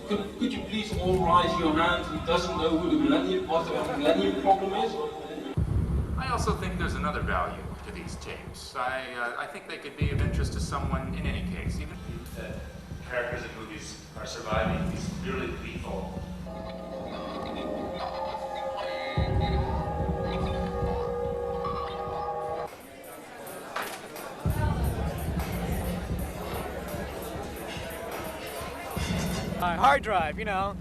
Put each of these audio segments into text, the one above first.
Could you please all raise your hand who doesn't know who what the millennium problem is? I also think there's another value to these tapes. I think they could be of interest to someone in any case, even that characters in movies are surviving these really lethal. Hard drive, you know.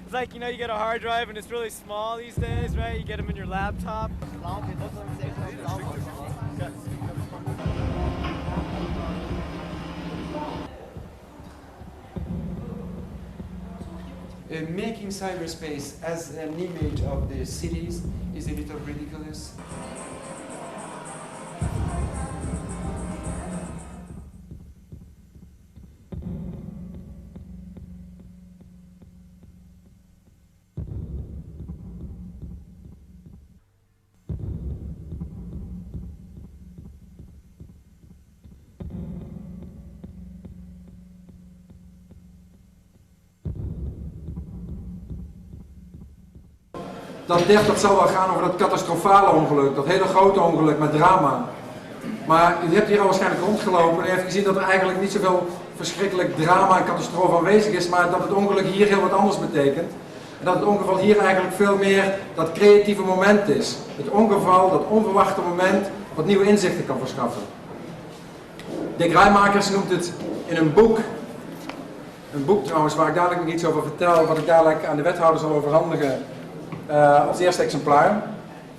It's like, you know, you get a hard drive and it's really small these days, right? You get them in your laptop. Making cyberspace as an image of the cities is a little ridiculous. Dat DEAF, dat zal wel gaan over dat catastrofale ongeluk, dat hele grote ongeluk met drama. Maar u hebt hier al waarschijnlijk rondgelopen en u heeft gezien dat er eigenlijk niet zoveel verschrikkelijk drama en catastrofe aanwezig is, maar dat het ongeluk hier heel wat anders betekent. En dat het ongeval hier eigenlijk veel meer dat creatieve moment is. Het ongeval, dat onverwachte moment, wat nieuwe inzichten kan verschaffen. Dick Rijmakers noemt het in een boek trouwens waar ik dadelijk nog iets over vertel, wat ik dadelijk aan de wethouder zal overhandigen. Als eerste exemplaar.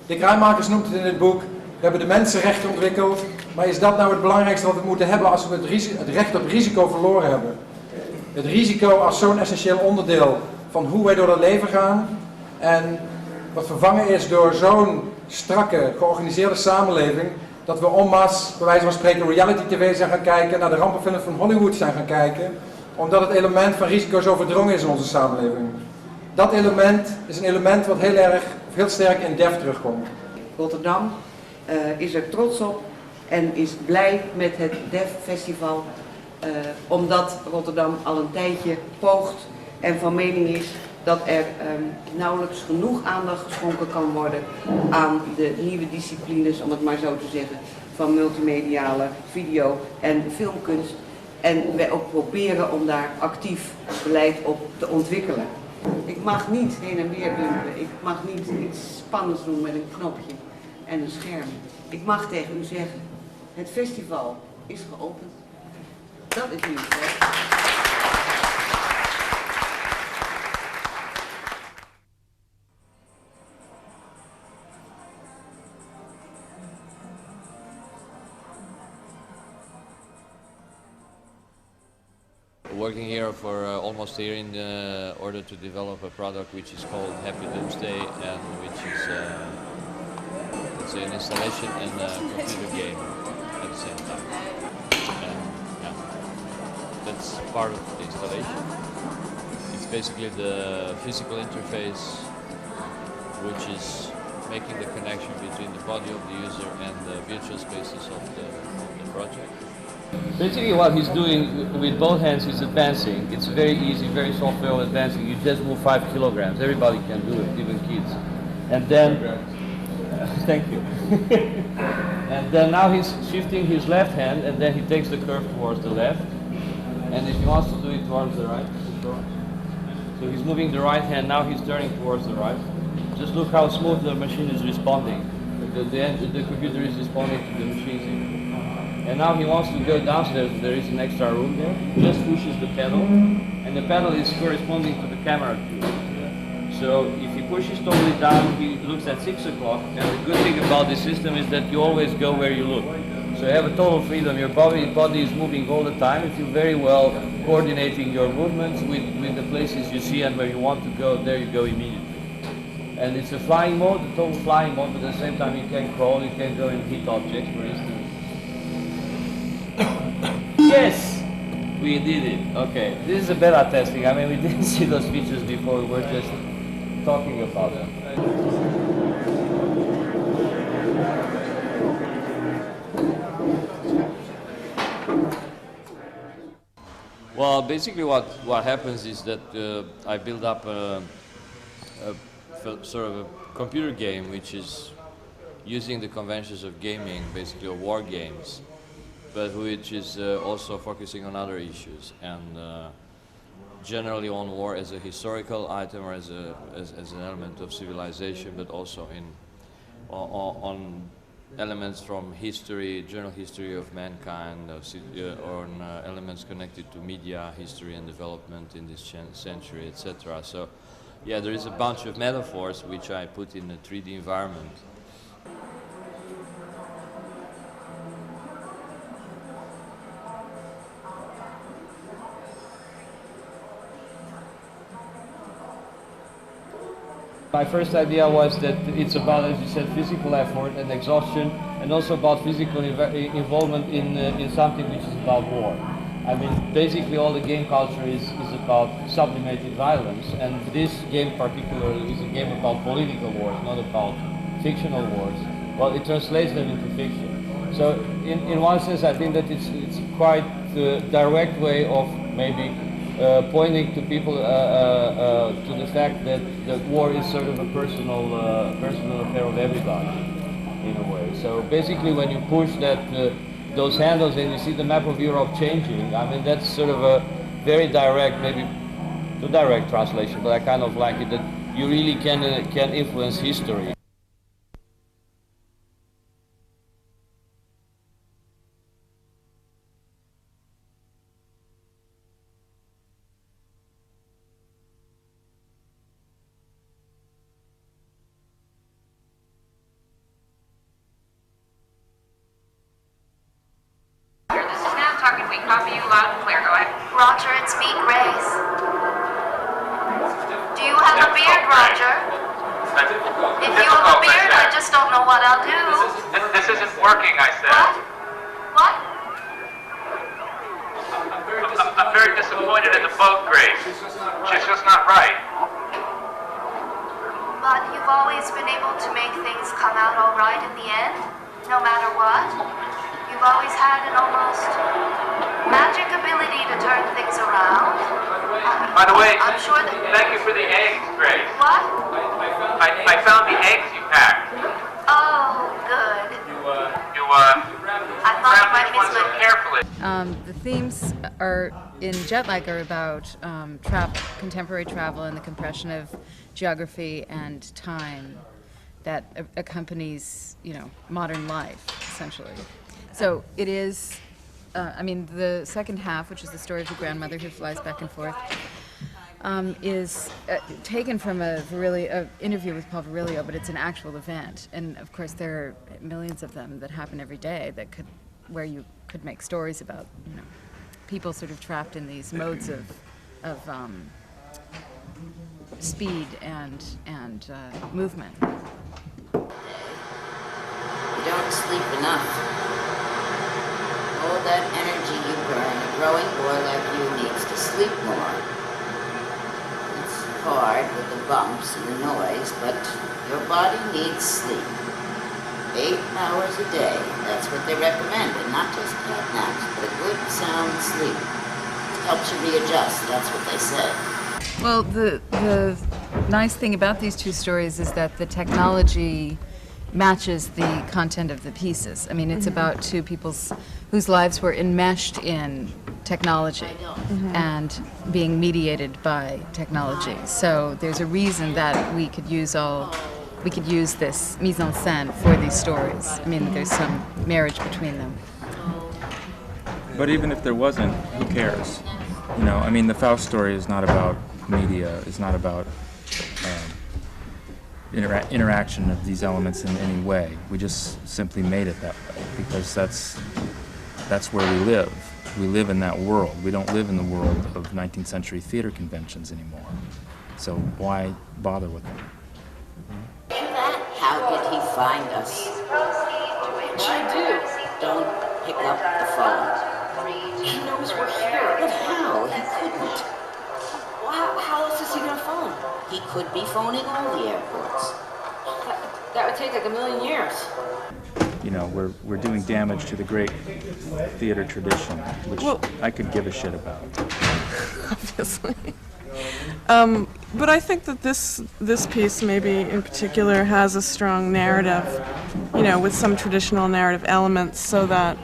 Dick Rijmakers noemt het in het boek, we hebben de mensenrechten ontwikkeld, maar is dat nou het belangrijkste wat we moeten hebben als we het recht op risico verloren hebben? Het risico als zo'n essentieel onderdeel van hoe wij door het leven gaan en wat vervangen is door zo'n strakke, georganiseerde samenleving, dat we en masse, bij wijze van spreken, reality tv zijn gaan kijken, naar de rampenfilms van Hollywood zijn gaan kijken, omdat het element van risico zo verdrongen is in onze samenleving. Dat element is een element wat heel sterk in DEAF terugkomt. Rotterdam is er trots op en is blij met het DEAF festival, omdat Rotterdam al een tijdje poogt en van mening is dat er nauwelijks genoeg aandacht geschonken kan worden aan de nieuwe disciplines, om het maar zo te zeggen, van multimediale video en filmkunst. En wij ook proberen om daar actief beleid op te ontwikkelen. Ik mag niet heen en weer dumpen, ik mag niet iets spannends doen met een knopje en een scherm. Ik mag tegen u zeggen, het festival is geopend. Dat is nieuws. Working here for almost a year in order to develop a product which is called Happy Doomsday, and which is it's an installation and a computer game at the same time. And yeah, that's part of the installation. It's basically the physical interface which is making the connection between the body of the user and the virtual spaces of the project. Basically what he's doing with both hands is advancing. It's very easy, very software advancing. You just move 5 kilograms. Everybody can do it, even kids. And then, thank you. And then now he's shifting his left hand and then he takes the curve towards the left. And if he wants to do it towards the right, so he's moving the right hand, now he's turning towards the right. Just look how smooth the machine is responding. The computer is responding to the machine. And now he wants to go downstairs, there is an extra room there. He just pushes the pedal, and the pedal is corresponding to the camera tube. So if he pushes totally down, he looks at 6 o'clock, and the good thing about this system is that you always go where you look. So you have a total freedom, your body is moving all the time, you feel very well coordinating your movements with the places you see, and where you want to go, there you go immediately. And it's a flying mode, a total flying mode, but at the same time you can crawl, you can go and hit objects, for instance. Yes, we did it. Okay, this is a beta testing. I mean, we didn't see those features before. We were just talking about them. Well, basically what happens is that I build up sort of a computer game which is using the conventions of gaming, basically of war games, but which is also focusing on other issues and generally on war as a historical item or as an element of civilization, but also on elements from history, general history of mankind, or on elements connected to media, history and development in this century, etc. So, yeah, there is a bunch of metaphors which I put in a 3D environment. My first idea was that it's about, as you said, physical effort and exhaustion, and also about physical involvement in something which is about war. I mean, basically all the game culture is about sublimated violence, and this game particularly is a game about political wars, not about fictional wars. Well, it translates them into fiction. So in one sense, I think that it's quite a direct way of maybe pointing to people to the fact that war is sort of a personal affair of everybody, in a way. So basically, when you push those handles and you see the map of Europe changing, I mean that's sort of a very direct, maybe too direct translation, but I kind of like it, that you really can influence history. Copy you loud and clear. Go ahead. Roger, it's me, Grace. Do you have a beard, Roger? If you have a beard, I just don't know what I'll do. This isn't working, I said. What? I'm very disappointed in the boat, Grace. She's just not right. But you've always been able to make things come out all right in the end, no matter what. You've always had an almost magic ability to turn things around. By the way, I'm sure that... thank you for the eggs, Grace. What? I found the eggs you packed. Oh, good. I thought you might these ones so carefully. The themes in Jetlag are about contemporary travel and the compression of geography and time that accompanies, modern life, essentially. So it is, the second half, which is the story of the grandmother who flies back and forth, is taken from an interview with Paul Virilio, but it's an actual event. And of course, there are millions of them that happen every day where you could make stories about, people sort of trapped in these modes of speed and movement. You don't sleep enough. All that energy you burn, a growing boy like you needs to sleep more. It's hard with the bumps and the noise, but your body needs sleep. 8 hours a day, that's what they recommend, and not just cat naps, but a good sound sleep. It helps you readjust, that's what they say. Well, the nice thing about these two stories is that the technology matches the content of the pieces. I mean, it's about two people whose lives were enmeshed in technology and being mediated by technology. So there's a reason that we could use this mise en scène for these stories. I mean, there's some marriage between them. But even if there wasn't, who cares? The Faust story is not about media, it's not about interaction of these elements in any way. We just simply made it that way because that's where we live. We live in that world. We don't live in the world of 19th century theater conventions anymore. So why bother with them? How did he find us? What'd you do? Don't pick up the phone. He knows we're here. But how? He couldn't. Well, how else is he gonna phone? He could be phoning all the airports. That would take like 1,000,000 years. We're doing damage to the great theater tradition, which I could give a shit about. obviously. But I think that this piece maybe in particular has a strong narrative, you know, with some traditional narrative elements, so that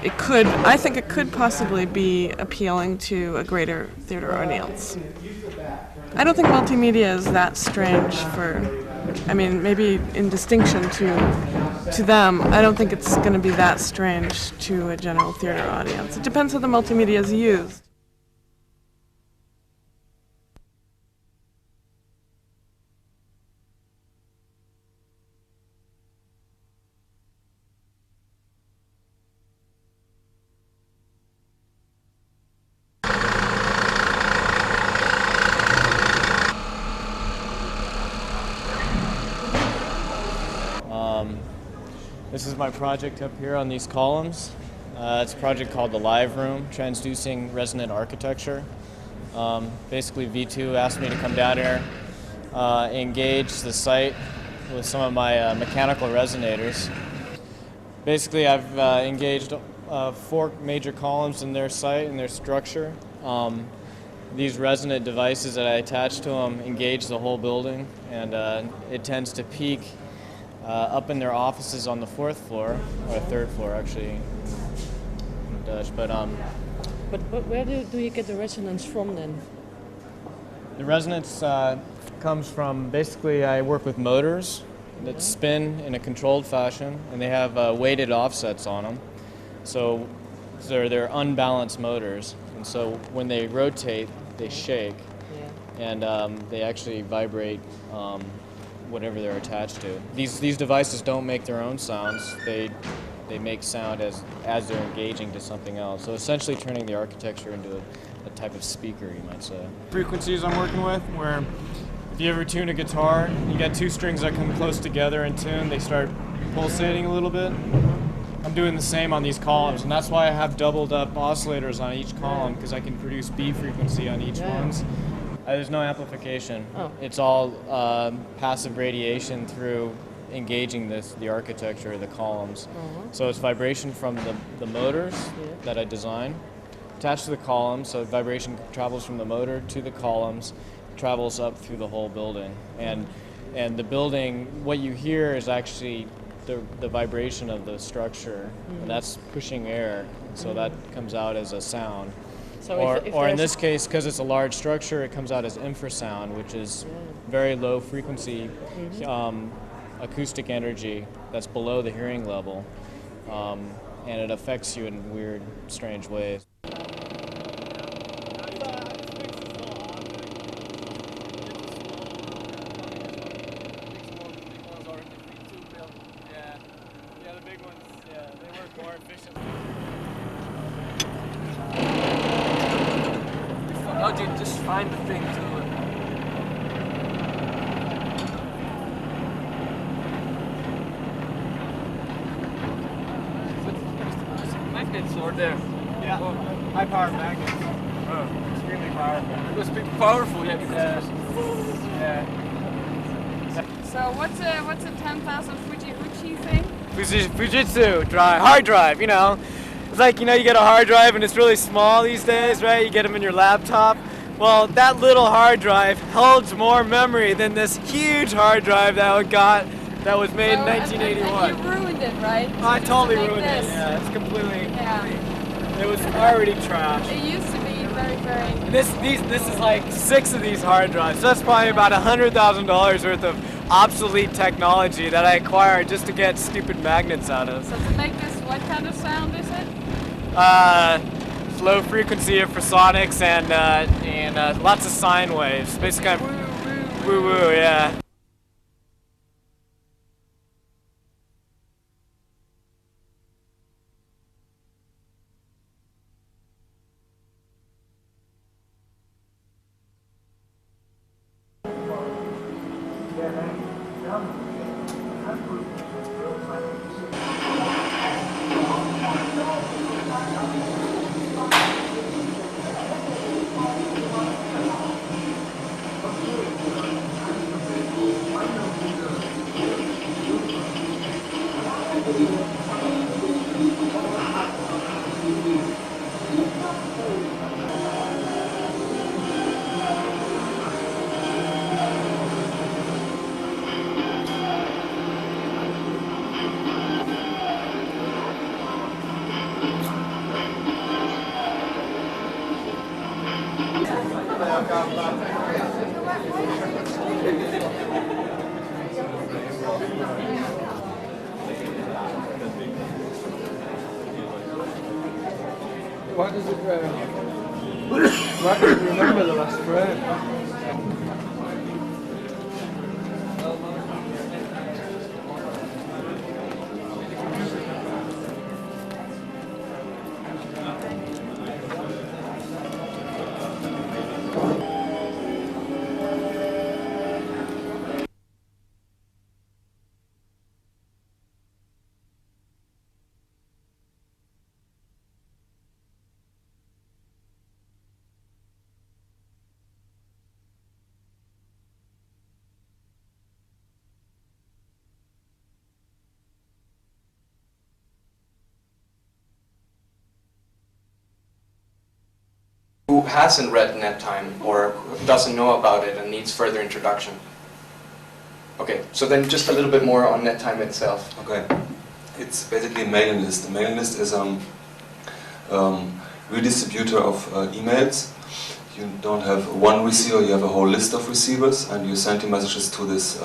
I think it could possibly be appealing to a greater theater audience. I don't think multimedia is that strange I mean, maybe in distinction to them, I don't think it's going to be that strange to a general theater audience. It depends how the multimedia is used. This is my project up here on these columns. It's a project called The Live Room, Transducing Resonant Architecture. Basically, V2 asked me to come down here, engage the site with some of my mechanical resonators. Basically, I've engaged 4 major columns in their site and their structure. These resonant devices that I attach to them engage the whole building, and it tends to peak up in their offices on the 4th floor, or 3rd floor actually, in Dutch. But where do you get the resonance from then? The resonance comes from, basically I work with motors that spin in a controlled fashion, and they have weighted offsets on them. So they're unbalanced motors, and so when they rotate, they shake, and they actually vibrate whatever they're attached to. These devices don't make their own sounds. They make sound as they're engaging to something else. So essentially turning the architecture into a type of speaker, you might say. Frequencies I'm working with, where if you ever tune a guitar, you got 2 strings that come close together in tune, they start pulsating a little bit. I'm doing the same on these columns, and that's why I have doubled up oscillators on each column, because I can produce B frequency on each ones. There's no amplification. Oh. It's all passive radiation through engaging the architecture of the columns. So it's vibration from the motors that I design, attached to the columns, so vibration travels from the motor to the columns, travels up through the whole building. And the building, what you hear is actually the vibration of the structure, and that's pushing air, so that comes out as a sound. So or in this case, because it's a large structure, it comes out as infrasound, which is very low frequency acoustic energy that's below the hearing level, and it affects you in weird, strange ways. Oh, dude, just find the thing to magnets over there. Yeah, high power magnets. Oh, extremely powerful. It must be powerful, yeah, because So what's a 10,000 Fuji thing? Fujitsu hard drive, you know. It's like, you know, you get a hard drive and it's really small these days, right? You get them in your laptop. Well, that little hard drive holds more memory than this huge hard drive that was made in 1981. And you ruined it, right? I totally ruined it. Yeah, it's completely. It was already trash. It used to be very, very. And this is like 6 of these hard drives. So that's probably about $100,000 worth of obsolete technology that I acquired just to get stupid magnets out of. So to make this, what kind of sound is it? Low frequency infrasonics and lots of sine waves. Basically, woo woo, yeah. Why does it remember the last frame? Who hasn't read NetTime or doesn't know about it and needs further introduction? Okay, so then just a little bit more on NetTime itself. Okay, it's basically a mailing list. A mailing list is a redistributor of emails. You don't have one receiver, you have a whole list of receivers, and you send your messages to this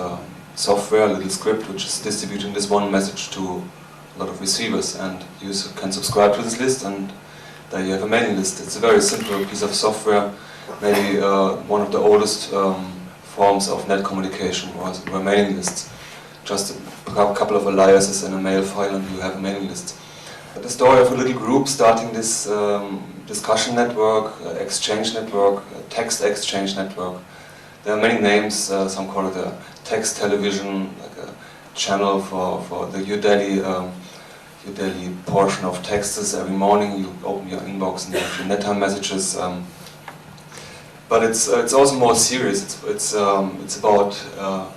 software, a little script, which is distributing this one message to a lot of receivers, and you can subscribe to this list, and there you have a mailing list. It's a very simple piece of software, maybe one of the oldest forms of net communication were mailing lists. Just a couple of aliases in a mail file and you have a mailing list. The story of a little group starting this discussion network, exchange network, text exchange network. There are many names, some call it a text television, like a channel for the your daily portion of texts. Every morning you open your inbox and you have your NetTime messages. But it's also more serious. It's about a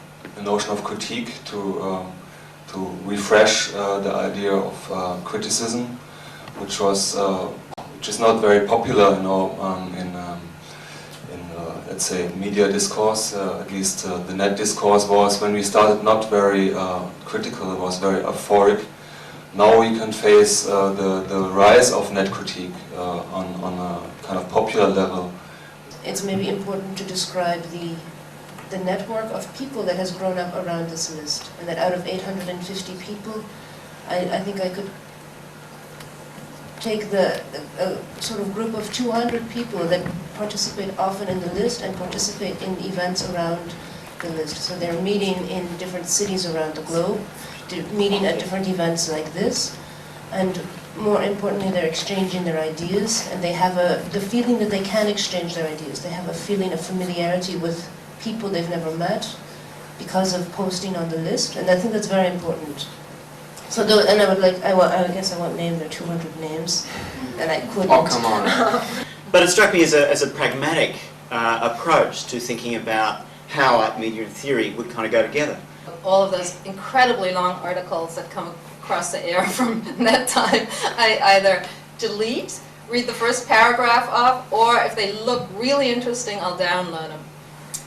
notion of critique to refresh the idea of criticism, which is not very popular in let's say media discourse. At least the net discourse was, when we started, not very critical. It was very euphoric. Now we can face the rise of net critique on a kind of popular level. It's maybe important to describe the network of people that has grown up around this list, and that out of 850 people, I think I could take the sort of group of 200 people that participate often in the list and participate in events around the list. So they're meeting in different cities around the globe, meeting at different events like this, and more importantly, they're exchanging their ideas, and they have the feeling that they can exchange their ideas. They have a feeling of familiarity with people they've never met because of posting on the list, and I think that's very important. So, and I guess I won't name their 200 names, and I couldn't. Oh, come on. But it struck me as a pragmatic approach to thinking about how art, media, and theory would kind of go together. All of those incredibly long articles that come across the air from NetTime, I either delete, read the first paragraph of, or if they look really interesting, I'll download them.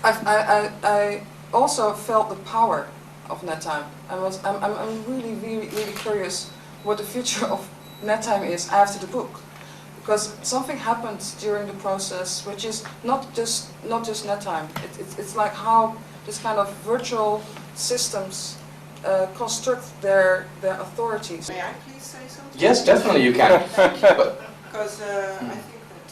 I also felt the power of NetTime. I'm really curious what the future of NetTime is after the book, because something happens during the process which is not just NetTime. It's like how this kind of virtual systems construct their authorities. May I please say something? Yes, definitely you can. Because I think that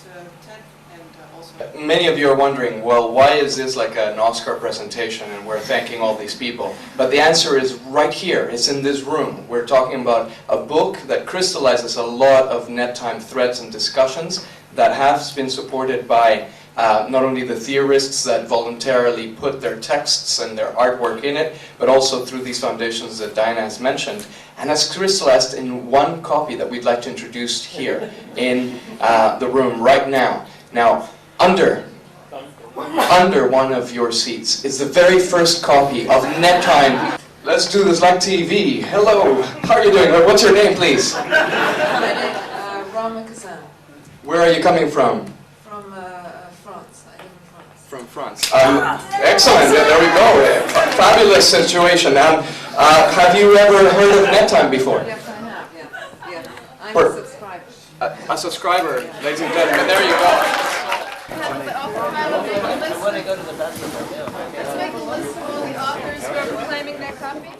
Ted and also... Many of you are wondering, well, why is this like an Oscar presentation and we're thanking all these people? But the answer is right here. It's in this room. We're talking about a book that crystallizes a lot of NetTime threads and discussions that have been supported by not only the theorists that voluntarily put their texts and their artwork in it, but also through these foundations that Diana has mentioned, and has crystallized in one copy that we'd like to introduce here in the room right now. Now, under one of your seats is the very first copy of NetTime. Let's do this like TV. Hello, how are you doing? What's your name, please? Rama Kazan. Where are you coming from? From France. I live in France. From France. Excellent, yeah, there we go. Fabulous situation. Have you ever heard of NetTime before? Yes, I have, yeah. I'm a subscriber. A subscriber, ladies and gentlemen, there you go. want to go to the bathroom right now. Let's make a list of all the authors who are proclaiming their copy.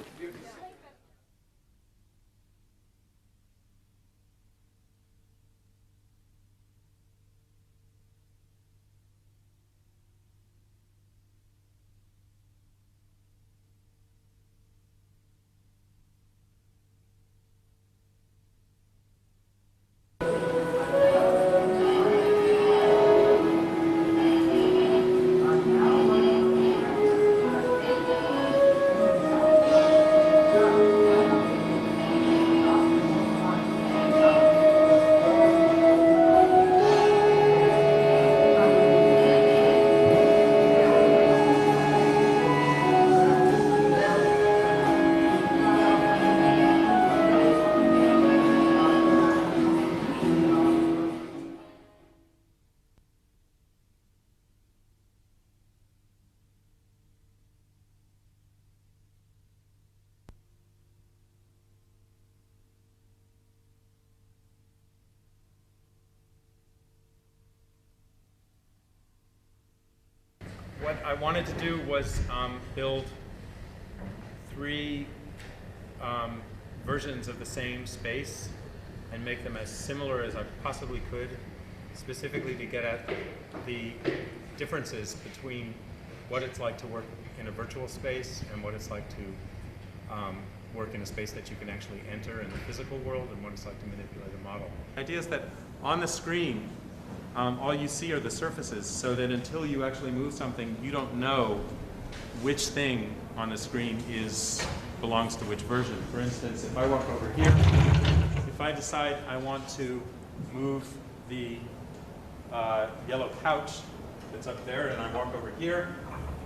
What I wanted to do was build three versions of the same space and make them as similar as I possibly could, specifically to get at the differences between what it's like to work in a virtual space and what it's like to work in a space that you can actually enter in the physical world, and what it's like to manipulate a model. The idea is that on the screen, all you see are the surfaces, so that until you actually move something, you don't know which thing on the screen belongs to which version. For instance, if I walk over here, if I decide I want to move the yellow couch that's up there, and I walk over here,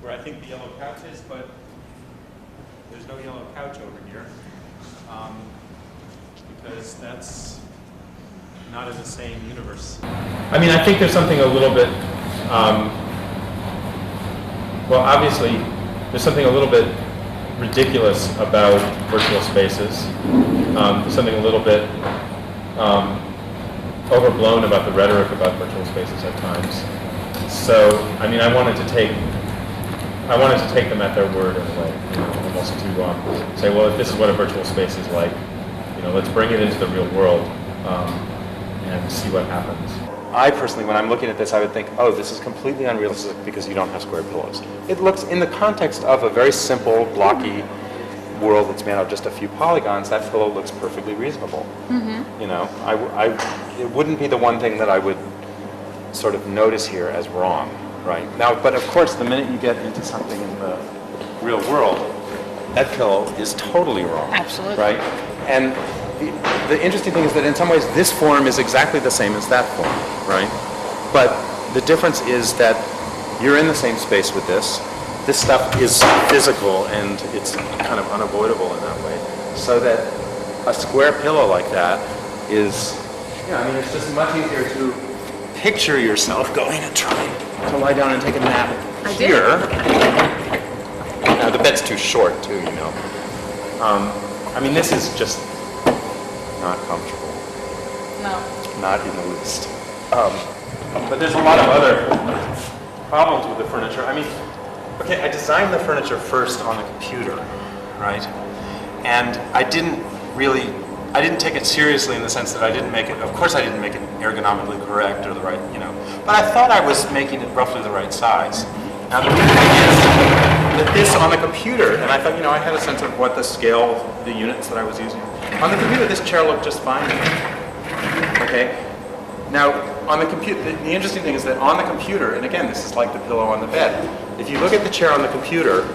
where I think the yellow couch is, but there's no yellow couch over here, because that's not in the same universe. I mean, I think there's something a little bit, well, obviously, there's something a little bit ridiculous about virtual spaces. There's something a little bit overblown about the rhetoric about virtual spaces at times. So, I mean, I wanted to take them at their word in a way, you know, almost to say, well, if this is what a virtual space is like, you know, let's bring it into the real world and see what happens. I personally, when I'm looking at this, I would think, oh, this is completely unrealistic because you don't have square pillows. It looks, in the context of a very simple, blocky world that's made out of just a few polygons, that pillow looks perfectly reasonable. Mm-hmm. You know, it wouldn't be the one thing that I would sort of notice here as wrong, right? Now, but of course, the minute you get into something in the real world, that pillow is totally wrong. Absolutely. Right? And the interesting thing is that in some ways this form is exactly the same as that form, right? But the difference is that you're in the same space with this. This stuff is physical and it's kind of unavoidable in that way. So that a square pillow like that is, you know, I mean, it's just much easier to picture yourself going and trying to lie down and take a nap here. Now the bed's too short too, you know. I mean, this is just not comfortable. No. Not in the least. But there's a lot of other problems with the furniture. I mean, okay, I designed the furniture first on the computer, right? And I didn't take it seriously in the sense that I didn't make it, of course I didn't make it ergonomically correct or the right, you know, but I thought I was making it roughly the right size. Now the weird thing is that this on the computer, and I thought, you know, I had a sense of what the scale, the units that I was using. On the computer, this chair looked just fine to me. Okay? Now, on the computer, the interesting thing is that on the computer, and again, this is like the pillow on the bed, if you look at the chair on the computer,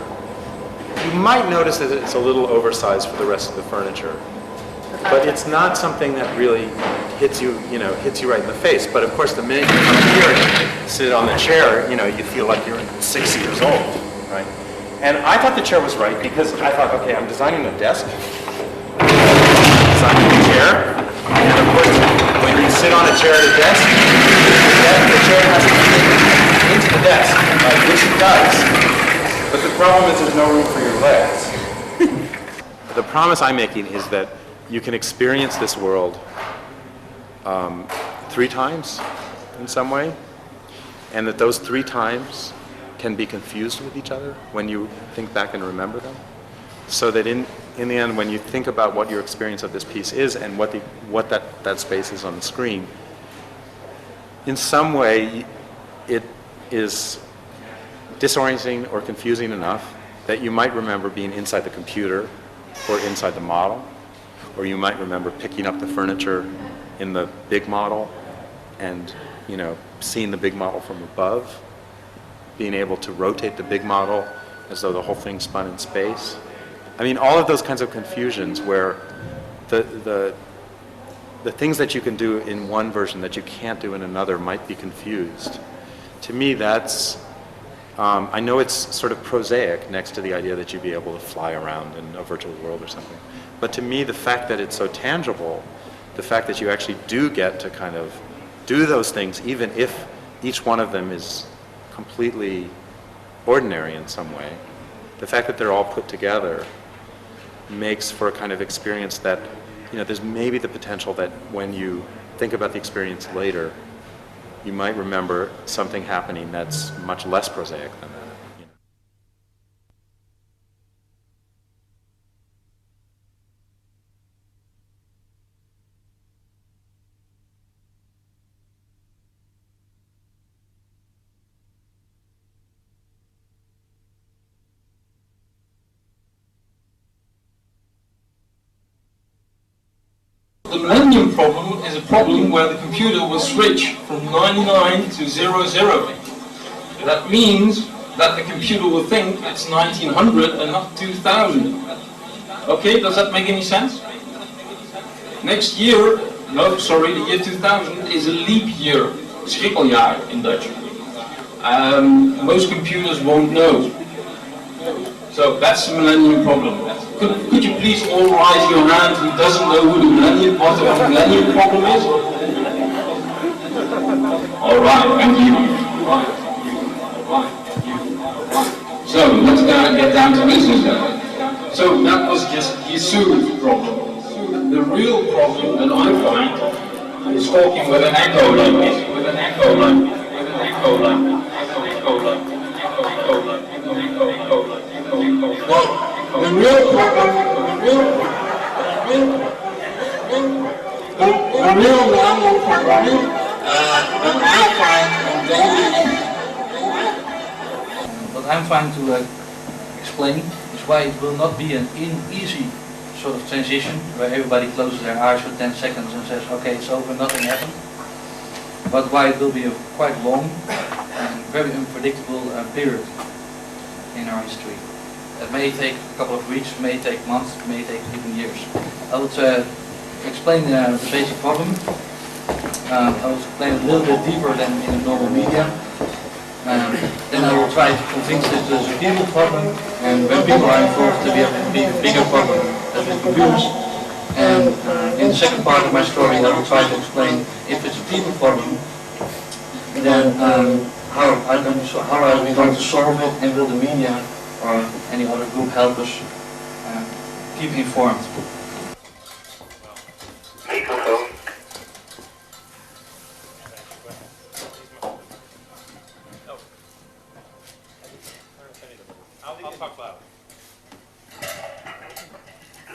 you might notice that it's a little oversized for the rest of the furniture. But it's not something that really hits you, you know, hits you right in the face. But of course, the minute you come here and sit on the chair, you know, you feel like you're 6 years old, right? And I thought the chair was right because I thought, okay, I'm designing a desk, designing a chair, and of course, when you sit on a chair at a desk, the chair has to fit into the desk, which it does. But the problem is there's no room for your legs. The promise I'm making is that you can experience this world 3 times in some way. and that those 3 times can be confused with each other when you think back and remember them. So that in the end, when you think about what your experience of this piece is and what that space is on the screen, in some way it is disorienting or confusing enough that you might remember being inside the computer or inside the model, or you might remember picking up the furniture in the big model and, you know, seeing the big model from above, being able to rotate the big model as though the whole thing spun in space. I mean, all of those kinds of confusions where the things that you can do in one version that you can't do in another might be confused. To me, that's, I know it's sort of prosaic next to the idea that you'd be able to fly around in a virtual world or something. But to me, the fact that it's so tangible, the fact that you actually do get to kind of do those things, even if each one of them is completely ordinary in some way, the fact that they're all put together makes for a kind of experience that, you know, there's maybe the potential that when you think about the experience later, you might remember something happening that's much less prosaic than that. The Millennium problem is a problem where the computer will switch from 99 to 00. That means that the computer will think it's 1900 and not 2000. Okay, does that make any sense? Next year, no, sorry, the year 2000 is a leap year, schrikkeljaar in Dutch. Most computers won't know. So that's the Millennium problem. Could you please all raise your hand who doesn't know who what the Millennium problem is? All right, thank you. So let's get down to business then. So that was just Yasu's problem. The real problem that I find is talking with an echo like this, with an echo like this, with an echo like this, echo like this, echo like this, echo like this. Well, the real problem, the real Millennium problem that I find What I'm trying to explain is why it will not be an easy sort of transition where everybody closes their eyes for 10 seconds and says, okay, it's over, nothing happened. But why it will be a quite long and very unpredictable period in our history. It may take a couple of weeks, may take months, may take even years. I would explain the basic problem. I will explain it a little bit deeper than in a normal medium. Then I will try to convince that there's a people problem, and when people are involved, to be a bigger problem than with computers. And in the second part of my story, I will try to explain if it's a people problem, then how are we going to solve it, and will the media or any other group help us keep informed. Microphone. I'll talk loud.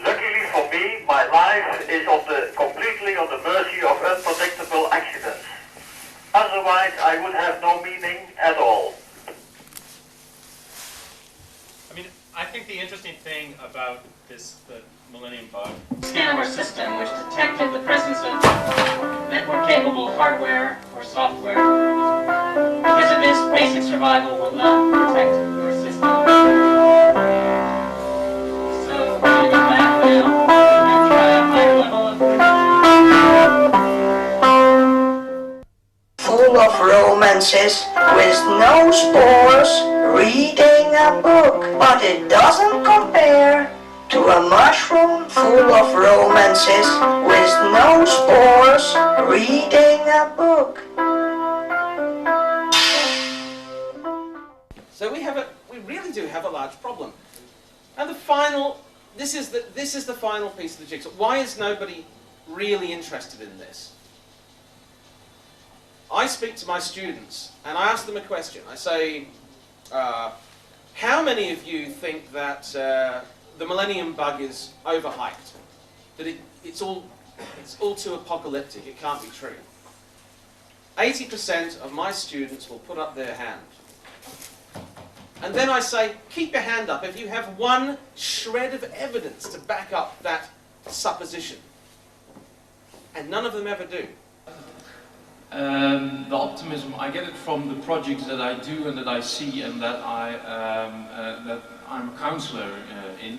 Luckily for me, my life is completely on the mercy of unpredictable accidents. Otherwise, I would have no meaning at all. I mean, I think the interesting thing about the Millennium Bug scanner system which detected the presence of network-capable hardware or software. Because of this, basic survival will not protect your system. So we're going to go back now and try a higher level of full of romances with no spores, reading a book, but it doesn't compare to a mushroom full of romances with no spores, reading a book. So we really do have a large problem. And this is the final piece of the jigsaw. Why is nobody really interested in this? I speak to my students and I ask them a question. I say, how many of you think that the millennium bug is overhyped? That it's all too apocalyptic, it can't be true. 80% of my students will put up their hand. And then I say, keep your hand up if you have one shred of evidence to back up that supposition. And none of them ever do. The optimism, I get it from the projects that I do and that I see and that I'm a counselor in.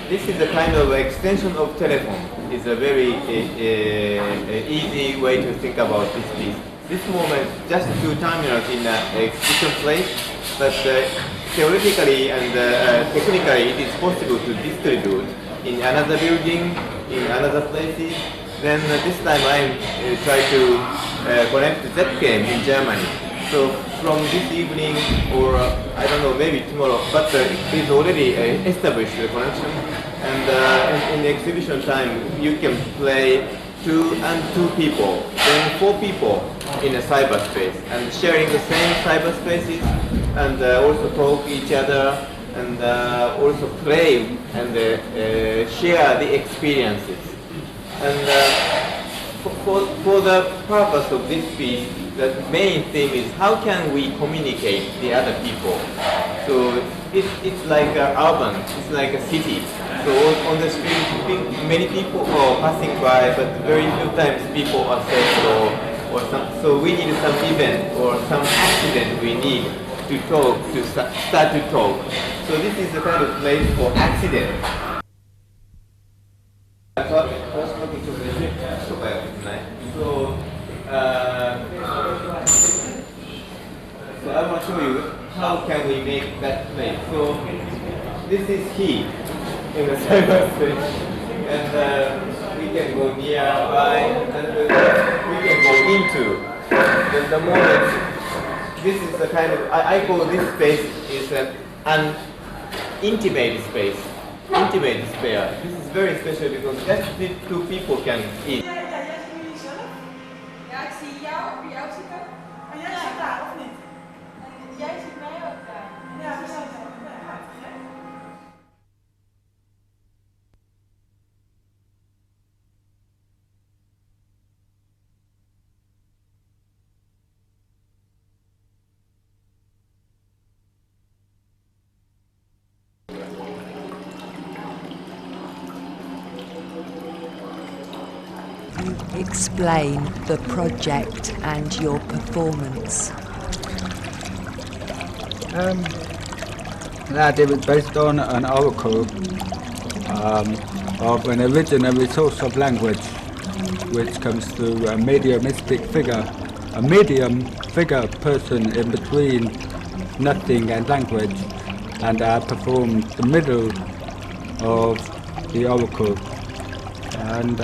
This is a kind of extension of telephone. It's a very easy way to think about this piece. This moment, just two terminals in an exhibition place, but theoretically and technically it is possible to distribute in another building, in another places. Then this time I try to connect ZCam in Germany. So from this evening or I don't know, maybe tomorrow, but it is already established the connection. And in the exhibition time, you can play 2 people, then 4 people in a cyberspace and sharing the same cyberspaces and also talk each other and also play and share the experiences. And for the purpose of this piece, the main thing is how can we communicate the other people. So it's like urban, it's like a city. So on the street, many people are passing by, but very few times people are saying or some. So we need some event or some accident we need to talk, to start to talk. So this is the kind of place for accident. So I want to show you how can we make that place. So this is he in the cyberspace, and we can go nearby, and we can go into the moment. This is the kind of I call this space is an intimate space, intimate sphere. This is very special because just the 2 people can eat. Ja, ik zie jou op jou zitten. En jij zit daar, of niet? En jij ziet mij ook daar. Ja, we zijn daar. Explain the project and your performance. That it was based on an oracle of an originary source of language, which comes through a mediumistic figure, a medium figure person in between nothing and language, and I performed the middle of the oracle. And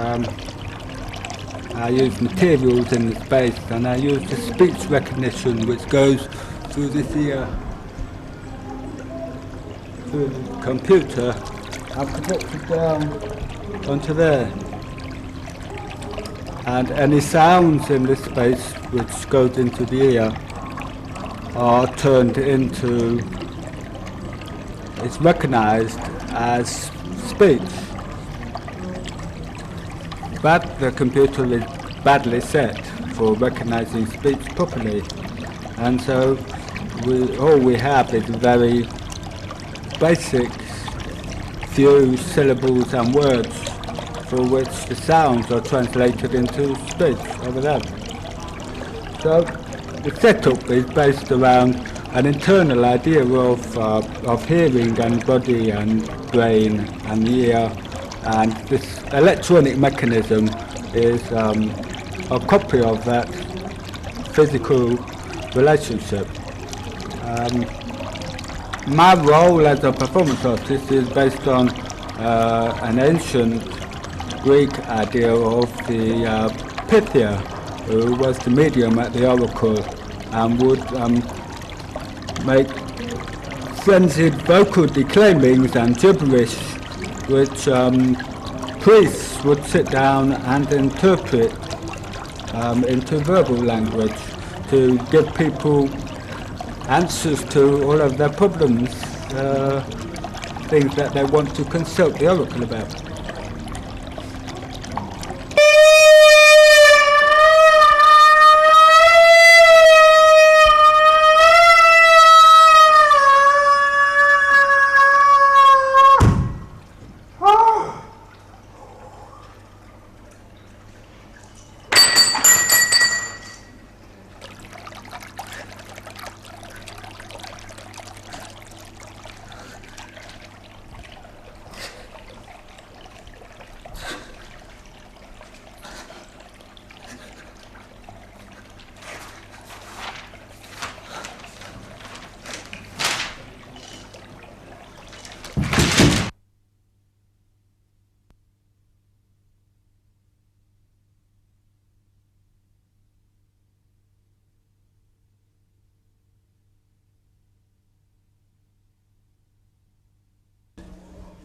I use materials in the space, and I use the speech recognition which goes through this ear, through the computer, and projected down onto there. And any sounds in this space which goes into the ear are turned into, it's recognized as speech. but the computer is badly set for recognizing speech properly. And so all we have is very basic few syllables and words for which the sounds are translated into speech over there. So the setup is based around an internal idea of hearing and body and brain and ear, and this electronic mechanism is a copy of that physical relationship. My role as a performance artist is based on an ancient Greek idea of the Pythia, who was the medium at the oracle and would make frenzied vocal declaimings and gibberish, which priests would sit down and interpret into verbal language to give people answers to all of their problems, things that they want to consult the oracle about.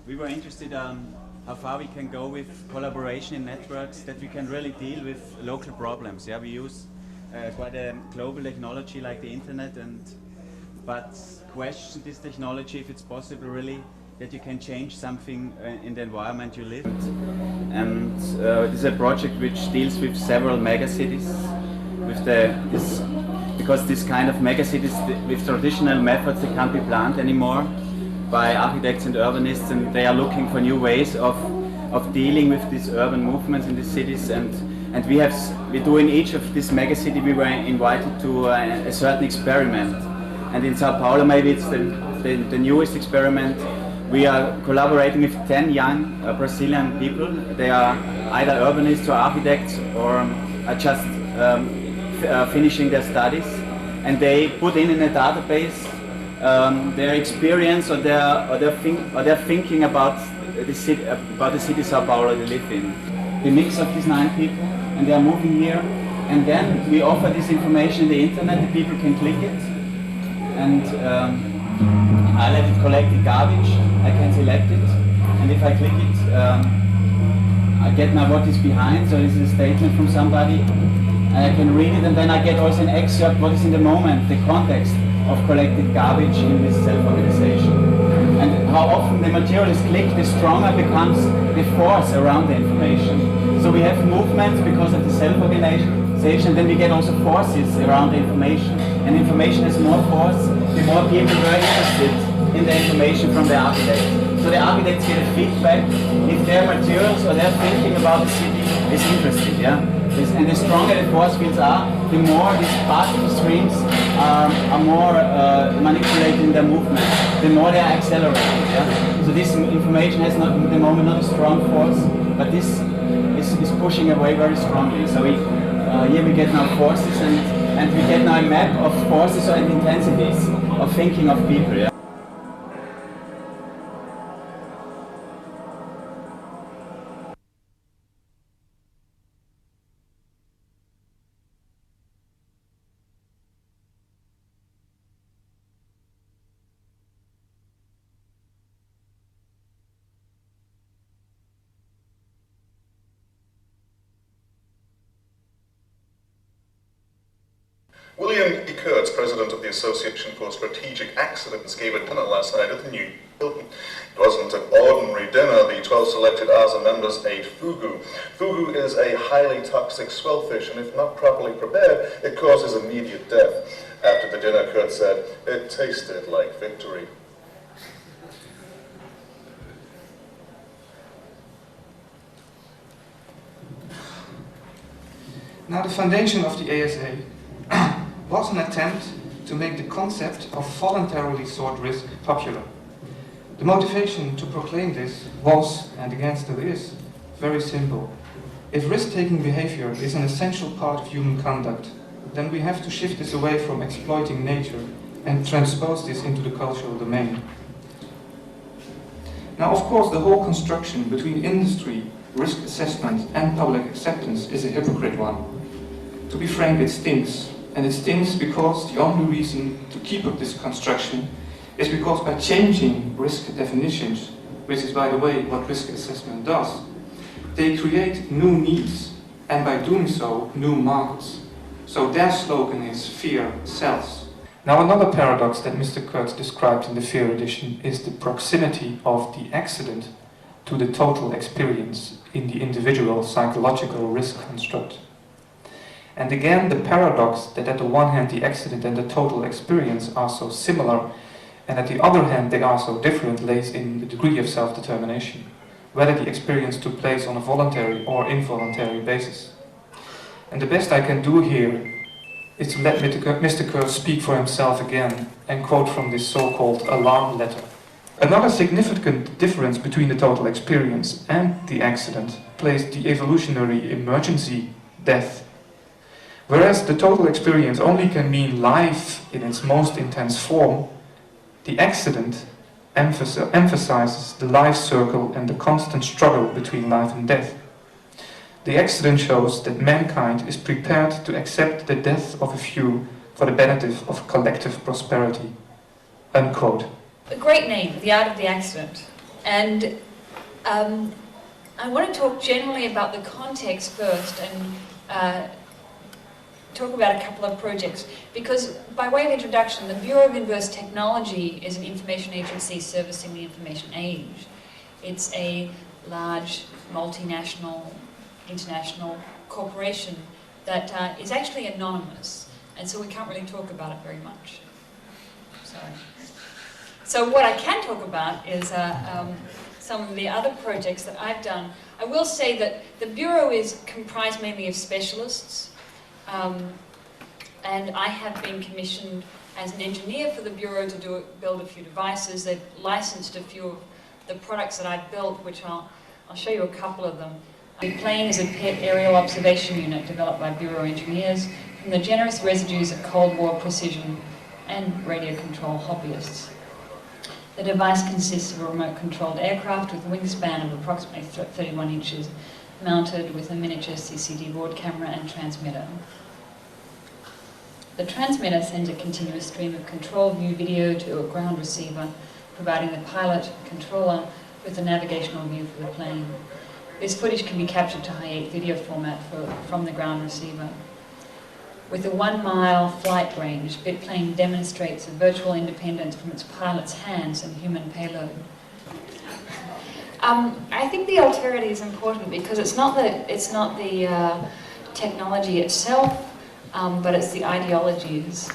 We were interested how far we can go with collaboration in networks, that we can really deal with local problems. Yeah, we use quite a global technology like the internet, but question this technology if it's possible really that you can change something in the environment you live. And this is a project which deals with several megacities, because this kind of megacities with traditional methods they can't be planned anymore by architects and urbanists, and they are looking for new ways of dealing with these urban movements in the cities. And we do in each of these megacity we were invited to a certain experiment. And in Sao Paulo maybe it's the newest experiment. We are collaborating with 10 young Brazilian people. They are either urbanists or architects or are just finishing their studies, and they put in a database their experience or their thinking about the city Sao Paulo they live in. The mix of these 9 people, and they are moving here, and then we offer this information on the internet. The people can click it, and I let it collect the garbage. I can select it, and if I click it, I get now what is behind. So this is a statement from somebody. I can read it, and then I get also an excerpt what is in the moment, the context of collected garbage in this self-organization. And how often the material is clicked, the stronger becomes the force around the information. So we have movements because of the self-organization, then we get also forces around the information. And information has more force, the more people were interested in the information from the architects. So the architects get a feedback if their materials or their thinking about the city is interesting. Yeah? And the stronger the force fields are, the more these particle streams are more manipulating their movement, the more they are accelerated. Yeah? So this information has not, at the moment, not a strong force, but this is pushing away very strongly. So here we get now forces, and we get now a map of forces and intensities of thinking of people. Yeah? William E. Kurtz, president of the Association for Strategic Accidents, gave a dinner last night at the New Hilton. It wasn't an ordinary dinner. The 12 selected ASA members ate fugu. Fugu is a highly toxic swellfish, and if not properly prepared, it causes immediate death. After the dinner, Kurtz said, "It tasted like victory." Now, the foundation of the ASA was an attempt to make the concept of voluntarily sought risk popular. The motivation to proclaim this was, and again still is, very simple. If risk-taking behavior is an essential part of human conduct, then we have to shift this away from exploiting nature and transpose this into the cultural domain. Now, of course, the whole construction between industry, risk assessment and public acceptance is a hypocrite one. To be frank, it stinks. And it stinks because the only reason to keep up this construction is because by changing risk definitions, which is, by the way, what risk assessment does, they create new needs, and by doing so, new markets. So their slogan is "Fear sells." Now, another paradox that Mr. Kurtz described in the Fear edition is the proximity of the accident to the total experience in the individual psychological risk construct. And again, the paradox that at the one hand the accident and the total experience are so similar, and at the other hand they are so different, lays in the degree of self-determination, whether the experience took place on a voluntary or involuntary basis. And the best I can do here is to let Mr. Kurtz speak for himself again and quote from this so-called alarm letter. Another significant difference between the total experience and the accident plays the evolutionary emergency, death. Whereas the total experience only can mean life in its most intense form, the accident emphasizes the life circle and the constant struggle between life and death. The accident shows that mankind is prepared to accept the death of a few for the benefit of collective prosperity. Unquote. A great name, The Art of the Accident. And I want to talk generally about the context first and talk about a couple of projects, because by way of introduction, the Bureau of Inverse Technology is an information agency servicing the information age. It's a large, multinational, international corporation that is actually anonymous, and so we can't really talk about it very much. Sorry. So what I can talk about is some of the other projects that I've done. I will say that the Bureau is comprised mainly of specialists, and I have been commissioned as an engineer for the Bureau to build a few devices. They've licensed a few of the products that I've built, which I'll show you a couple of them. The plane is a pet aerial observation unit developed by Bureau engineers from the generous residues of Cold War precision and radio control hobbyists. The device consists of a remote-controlled aircraft with a wingspan of approximately 31 inches, mounted with a miniature CCD board camera and transmitter. The transmitter sends a continuous stream of control view video to a ground receiver, providing the pilot controller with a navigational view for the plane. This footage can be captured to Hi8 video format from the ground receiver. With a 1-mile flight range, BitPlane demonstrates a virtual independence from its pilot's hands and human payload. I think the alterity is important because it's not the technology itself, but it's the ideologies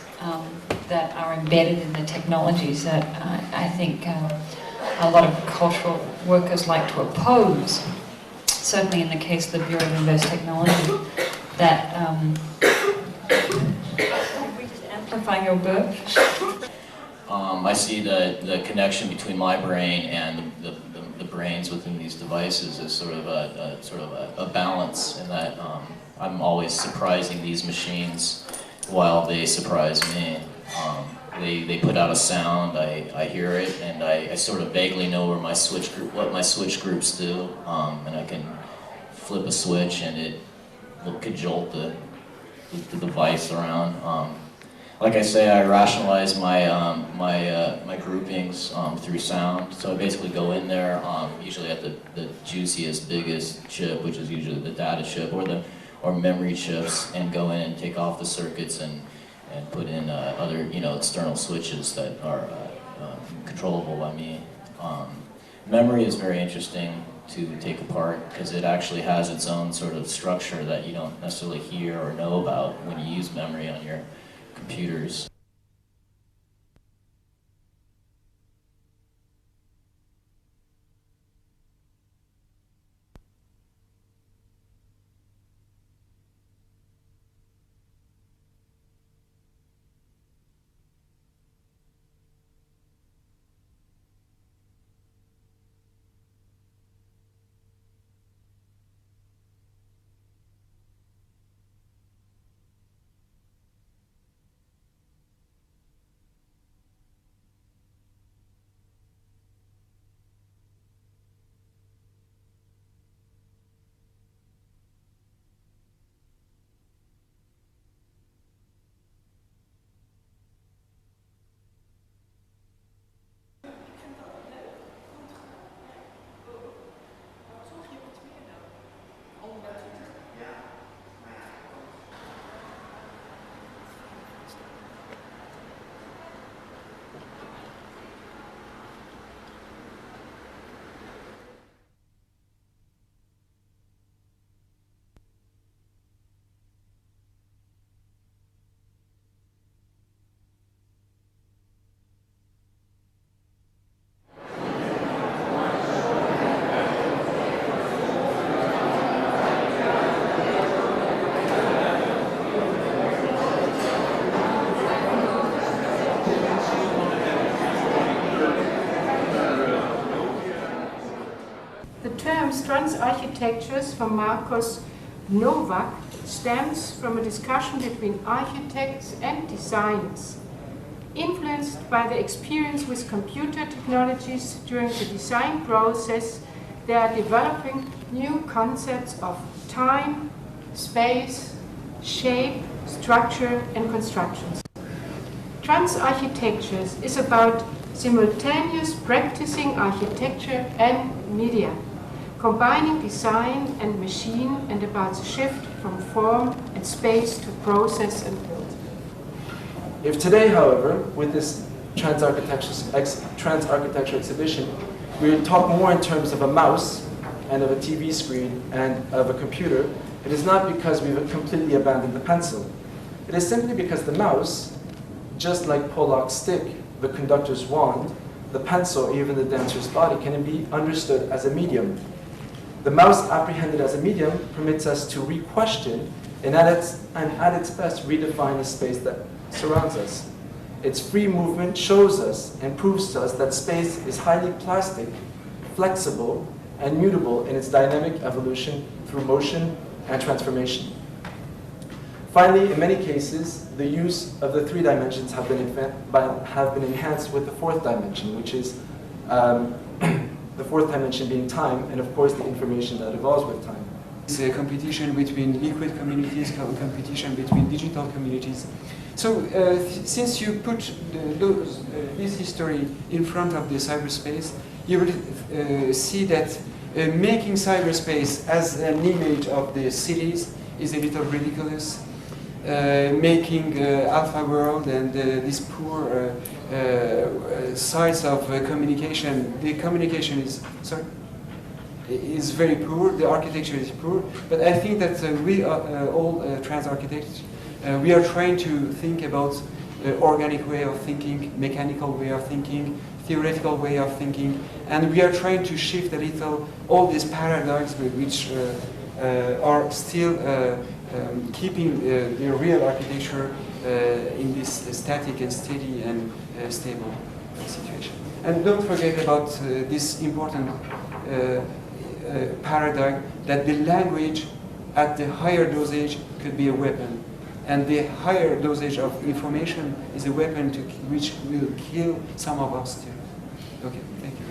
that are embedded in the technologies that I think a lot of cultural workers like to oppose. Certainly in the case of the Bureau of Inverse Technology, that amplify your burp. I see the connection between my brain and the brains within these devices as sort of a balance, in that I'm always surprising these machines while they surprise me. They put out a sound, I hear it, and I sort of vaguely know what my switch groups do, and I can flip a switch and it will cajole the device around. Like I say, I rationalize my my groupings through sound. So I basically go in there, usually at the juiciest, biggest chip, which is usually the data chip or memory chips, and go in and take off the circuits and and put in other, external switches that are controllable by me. Memory is very interesting to take apart because it actually has its own sort of structure that you don't necessarily hear or know about when you use memory on your computers. The term trans-architectures from Marcos Novak stems from a discussion between architects and designers, influenced by the experience with computer technologies during the design process. They are developing new concepts of time, space, shape, structure, and constructions. Trans-architectures is about simultaneous practicing architecture and media, combining design and machine, and about the shift from form and space to process and build. If today, however, with this trans-architecture exhibition, we talk more in terms of a mouse and of a TV screen and of a computer, it is not because we've completely abandoned the pencil. It is simply because the mouse, just like Pollock's stick, the conductor's wand, the pencil, or even the dancer's body, can be understood as a medium. The mouse, apprehended as a medium, permits us to re-question and at its best redefine the space that surrounds us. Its free movement shows us and proves to us that space is highly plastic, flexible, and mutable in its dynamic evolution through motion and transformation. Finally, in many cases, the use of the three dimensions have been enhanced with the fourth dimension, which is the fourth dimension being time, and of course the information that evolves with time. It's a competition between liquid communities, competition between digital communities. So since you put this history in front of the cyberspace, you will see that making cyberspace as an image of the cities is a little ridiculous. Making Alpha World and these poor sides of communication, the communication is very poor, the architecture is poor, but I think that we are all trans architects. We are trying to think about organic way of thinking, mechanical way of thinking, theoretical way of thinking, and we are trying to shift a little all these paradigms which are still keeping the real architecture in this static and steady and stable situation. And don't forget about this important paradigm that the language at the higher dosage could be a weapon. And the higher dosage of information is a weapon which will kill some of us too. Okay, thank you.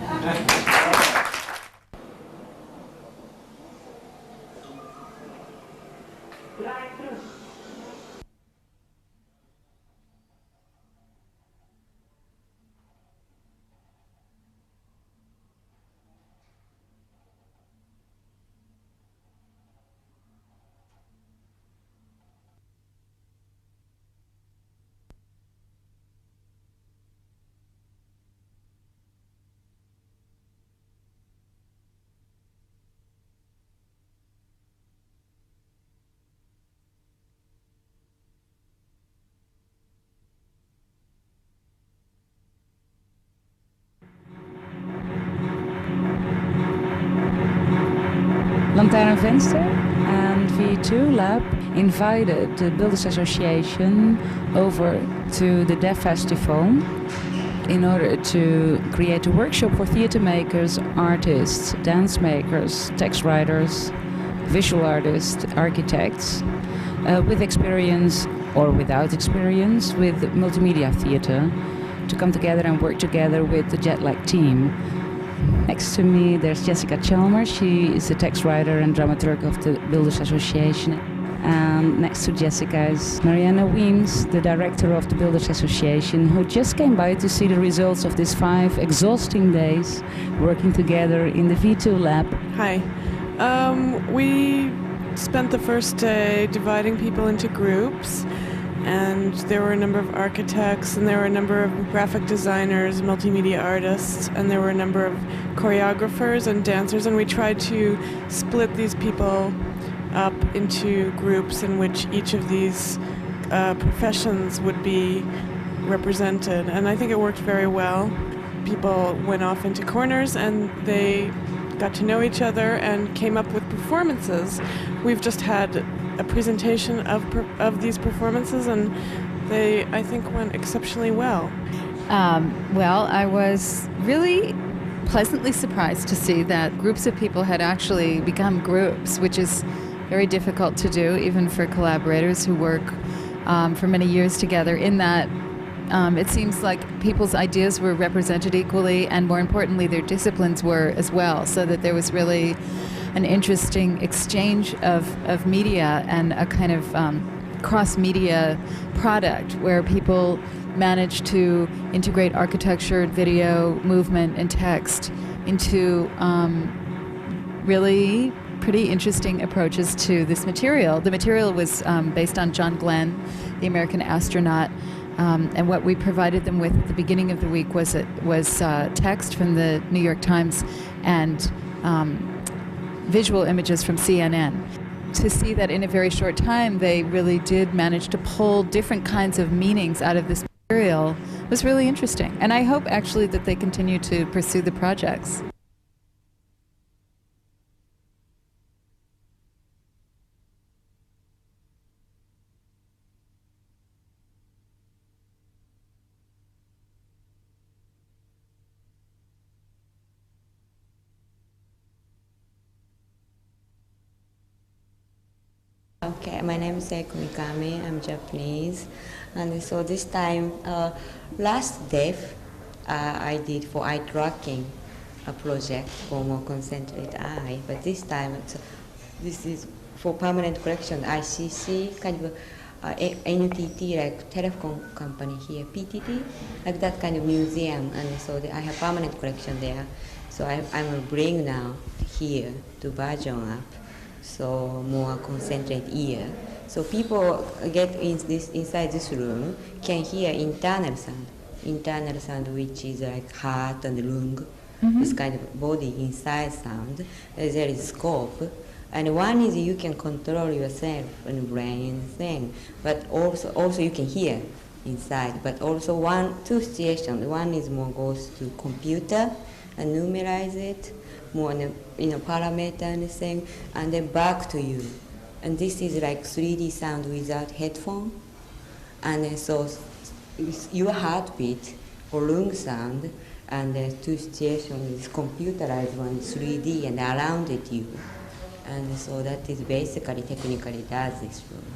events there, and V2 Lab invited the Builders Association over to the DEAF Festival in order to create a workshop for theater makers, artists, dance makers, text writers, visual artists, architects, with experience or without experience with multimedia theater, to come together and work together with the Jetlag team. Next to me there's Jessica Chalmers. She is the text writer and dramaturg of the Builders Association. And next to Jessica is Mariana Weems, the director of the Builders Association, who just came by to see the results of these 5 exhausting days working together in the V2 Lab. Hi. We spent the first day dividing people into groups, and there were a number of architects, and there were a number of graphic designers, multimedia artists, and there were a number of choreographers and dancers, and we tried to split these people up into groups in which each of these professions would be represented, and I think it worked very well. People went off into corners and they got to know each other and came up with performances. We've just had a presentation of these performances, and they, I think, went exceptionally well. Well, I was really pleasantly surprised to see that groups of people had actually become groups, which is very difficult to do, even for collaborators who work for many years together, in that it seems like people's ideas were represented equally, and more importantly, their disciplines were as well, so that there was really an interesting exchange of media and a kind of cross-media product where people managed to integrate architecture, video, movement, and text into really pretty interesting approaches to this material. The material was based on John Glenn, the American astronaut, and what we provided them with at the beginning of the week was text from the New York Times and visual images from CNN. To see that in a very short time they really did manage to pull different kinds of meanings out of this material was really interesting. And I hope actually that they continue to pursue the projects. Okay, my name is Seiko Mikami. I'm Japanese, and so this time, last DEAF, I did for eye tracking a project for more concentrated eye, but this time this is for permanent collection. ICC kind of NTT, like telephone company here, PTT, like that kind of museum, and so I have permanent collection there. So I will bring now here to version up. So more concentrated ear. So people get inside this room can hear internal sound which is like heart and lung, this kind of body inside sound. There is scope, and one is you can control yourself and brain thing, but also you can hear inside. But also two situations. One is more goes to computer and numerize it. More parameter and thing, and then back to you. And this is like 3D sound without headphone. And so your heartbeat or lung sound, and the two situations is computerized one 3D and around it you. And so that is basically technically does this room.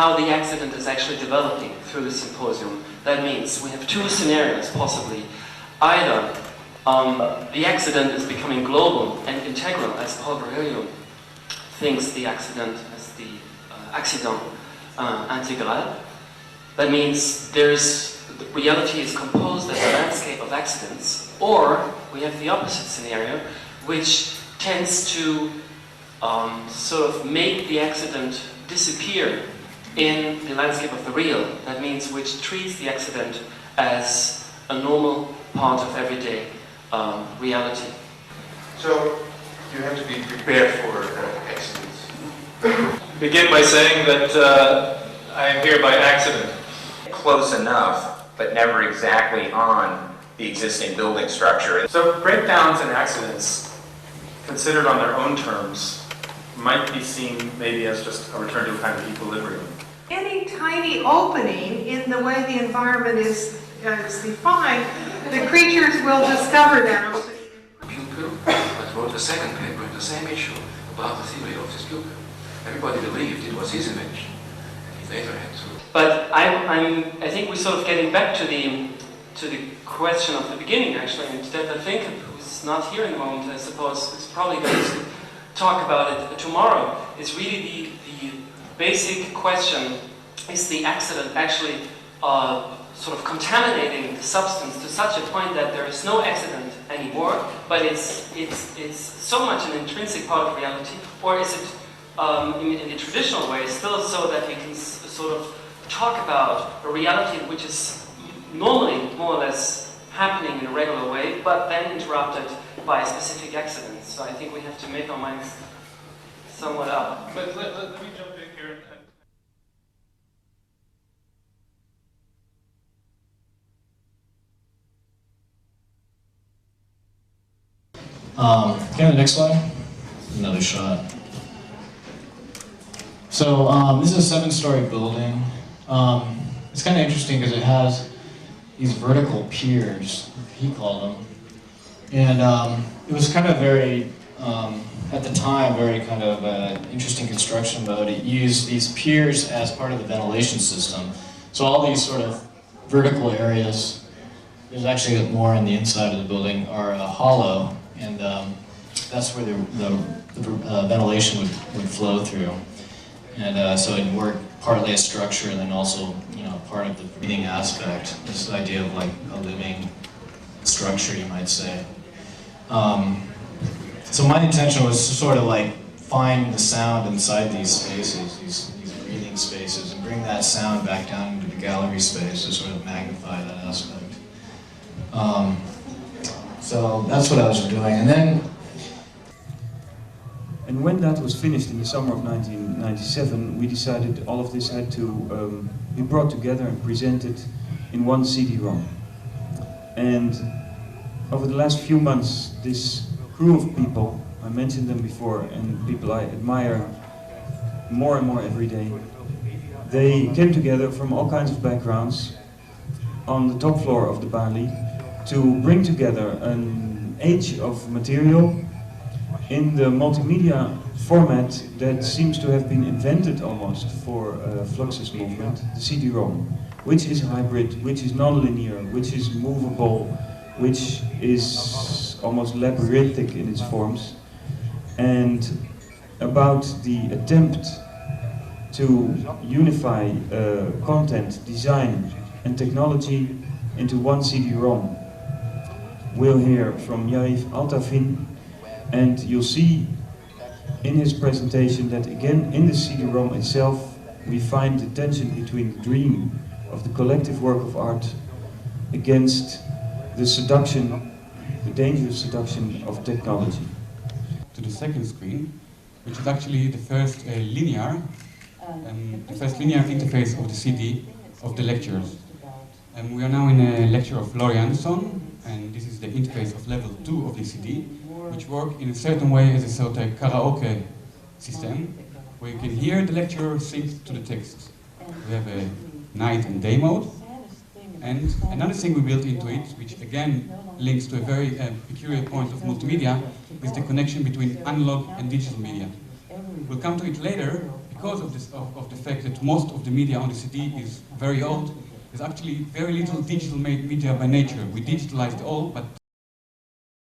how the accident is actually developing through the symposium. That means we have two scenarios, possibly. Either the accident is becoming global and integral, as Paul Berelium thinks the accident as the accident intégral. That means reality is composed as a landscape of accidents. Or we have the opposite scenario, which tends to sort of make the accident disappear in the landscape of the real. That means which treats the accident as a normal part of everyday reality. So you have to be prepared for accidents. Begin by saying that I am here by accident. Close enough, but never exactly on the existing building structure. So breakdowns and accidents, considered on their own terms, might be seen maybe as just a return to a kind of equilibrium. Any tiny opening in the way the environment is defined, the creatures will discover that opening. Pupil, but wrote a second paper in the same issue about the theory of this pupil. Everybody believed it was his invention. He later had to. But I think we're sort of getting back to the question of the beginning, actually, and Stefan Finke, who's not here in the moment, I suppose, is probably going to talk about it tomorrow. It's really the basic question: is the accident actually sort of contaminating the substance to such a point that there is no accident anymore, but it's so much an intrinsic part of reality, or is it in the traditional way still so that we can sort of talk about a reality which is normally more or less happening in a regular way, but then interrupted by specific accidents. So I think we have to make our minds somewhat up. But let me jump in here. Okay, the next slide. Another shot. So this is a 7-story building. It's kind of interesting because it has these vertical piers, he called them. And it was kind of very, at the time, very kind of interesting construction mode. It used these piers as part of the ventilation system. So all these sort of vertical areas, there's actually more on the inside of the building, are hollow. And that's where the ventilation would flow through. And so it worked partly as structure and then also, part of the breathing aspect, this idea of like a living structure, you might say. So my intention was to sort of like find the sound inside these spaces, these breathing spaces, and bring that sound back down into the gallery space to sort of magnify that aspect. So that's what I was doing. And when that was finished in the summer of 1997, we decided all of this had to be brought together and presented in one CD-ROM. And over the last few months, this crew of people, I mentioned them before, and people I admire more and more every day, they came together from all kinds of backgrounds on the top floor of the Bali to bring together an age of material in the multimedia format that seems to have been invented almost for Fluxus movement, the CD-ROM, which is hybrid, which is non-linear, which is movable, which is almost labyrinthic in its forms, and about the attempt to unify content, design and technology into one CD-ROM. We'll hear from Yarif Altafin, and you'll see in his presentation that again in the CD-ROM itself we find the tension between the dream of the collective work of art against the seduction, the dangerous seduction of technology. To the second screen, which is actually the first linear interface of the CD of the lectures. And we are now in a lecture of Laurie Anderson, and this is the interface of level 2 of the CD, which work in a certain way as a sort of karaoke system, where you can hear the lecturer sing to the text. We have a night and day mode, and another thing we built into it, which again links to a very peculiar point of multimedia, is the connection between analog and digital media. We'll come to it later, because of, of the fact that most of the media on the CD is very old, there's actually very little digital media by nature. We digitalized all, but